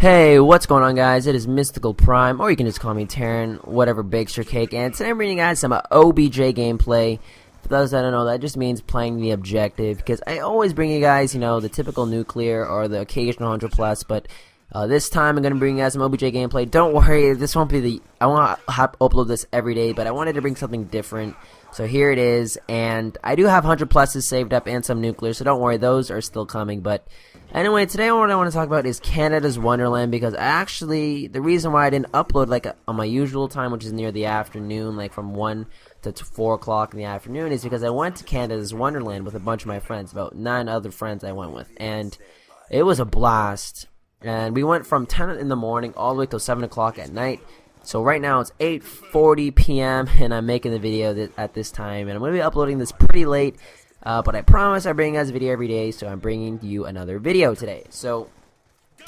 Hey, what's going on, guys? It is MysticalPrime, or you can just call me Terran, whatever bakes your cake, and today I'm bringing you guys some OBJ gameplay. For those that don't know, that just means playing the objective, because I always bring you guys, the typical nuclear or the occasional 100+, but this time I'm going to bring you guys some OBJ gameplay. Don't worry, this won't be I won't upload this every day, but I wanted to bring something different. So here it is, and I do have 100+s saved up and some nuclear, so don't worry, those are still coming. But anyway, today what I want to talk about is Canada's Wonderland, because the reason why I didn't upload on my usual time, which is near the afternoon, like from 1 to 4 o'clock in the afternoon, is because I went to Canada's Wonderland with a bunch of my friends, about 9 other friends I went with, and it was a blast. And we went from 10 in the morning all the way till 7 o'clock at night. So right now it's 8:40 p.m. and I'm making the video at this time, and I'm going to be uploading this pretty late, but I promise I bring you guys a video every day, so I'm bringing you another video today. So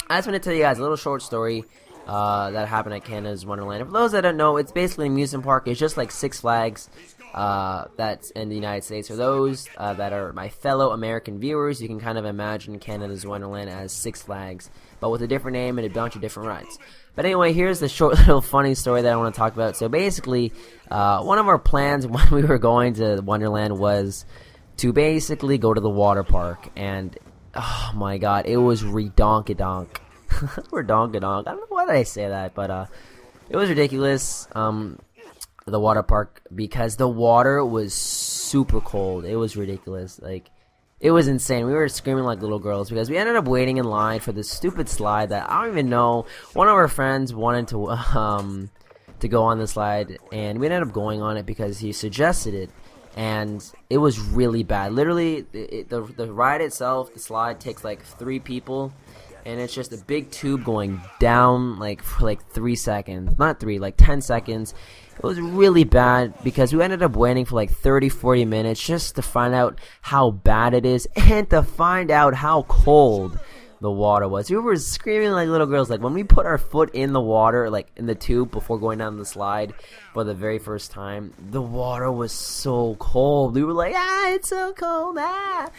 I just want to tell you guys a little short story that happened at Canada's Wonderland. For those that don't know, it's basically an amusement park. It's just like Six Flags that's in the United States. For those that are my fellow American viewers, you can kind of imagine Canada's Wonderland as Six Flags, but with a different name and a bunch of different rides. But anyway, here's the short little funny story that I want to talk about. So basically, one of our plans when we were going to Wonderland was to basically go to the water park. And, oh my god, it was redonkadonk. Redonkadonk. I don't know why did I say that, but it was ridiculous, the water park, because the water was super cold. It was ridiculous. It was insane. We were screaming like little girls because we ended up waiting in line for this stupid slide that I don't even know. One of our friends wanted to go on the slide, and we ended up going on it because he suggested it, and it was really bad. Literally, the ride itself, the slide, takes like 3 people, and it's just a big tube going down for 3 seconds. Not 3, like 10 seconds. It was really bad because we ended up waiting for 30-40 minutes just to find out how bad it is and to find out how cold the water was. We were screaming like little girls. When we put our foot in the water, in the tube before going down the slide for the very first time, the water was so cold. We were like, it's so cold, and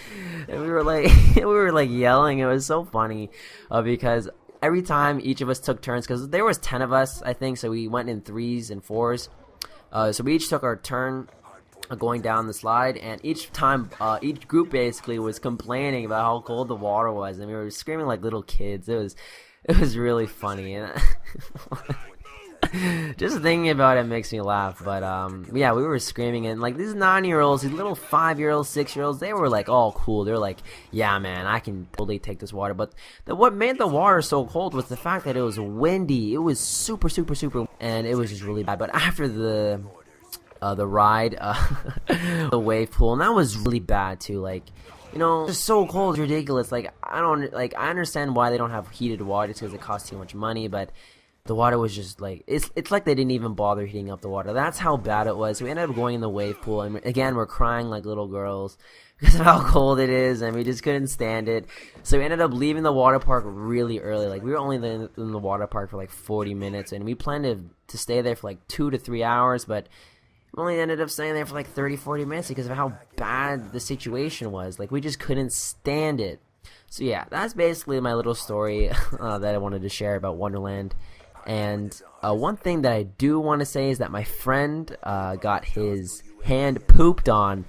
we were yelling. It was so funny because every time each of us took turns, because there was 10 of us, I think, so we went in 3s and 4s. So we each took our turn going down the slide, and each time, each group basically was complaining about how cold the water was, and we were screaming like little kids. It was really funny, and just thinking about it makes me laugh. But yeah, we were screaming, and these 9-year-olds, these little 5-year-olds, 6-year-olds, they were all cool. They were like, yeah, man, I can totally take this water. But what made the water so cold was the fact that it was windy. It was super, super, super, and it was just really bad. But after the ride, the wave pool, and that was really bad too. Just so cold, it's ridiculous. I understand why they don't have heated water, because it costs too much money, but the water was just it's like they didn't even bother heating up the water. That's how bad it was. So we ended up going in the wave pool, and again, we're crying like little girls because of how cold it is, and we just couldn't stand it. So we ended up leaving the water park really early. We were only in the water park for 40 minutes, and we planned to stay there for 2 to 3 hours, but we only ended up staying there for 30-40 minutes because of how bad the situation was. We just couldn't stand it. So yeah, that's basically my little story that I wanted to share about Wonderland. And one thing that I do want to say is that my friend got his hand pooped on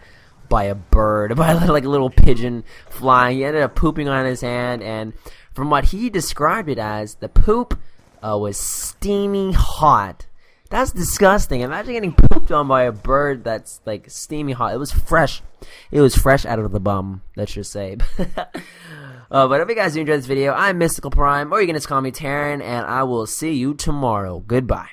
by a bird, by a little pigeon flying. He ended up pooping on his hand, and from what he described it as, the poop was steamy hot. That's disgusting. Imagine getting pooped on by a bird that's steamy hot. It was fresh. It was fresh out of the bum, let's just say. But if you guys do enjoy this video, I'm MysticalPrime, or you can just call me Terran, and I will see you tomorrow. Goodbye.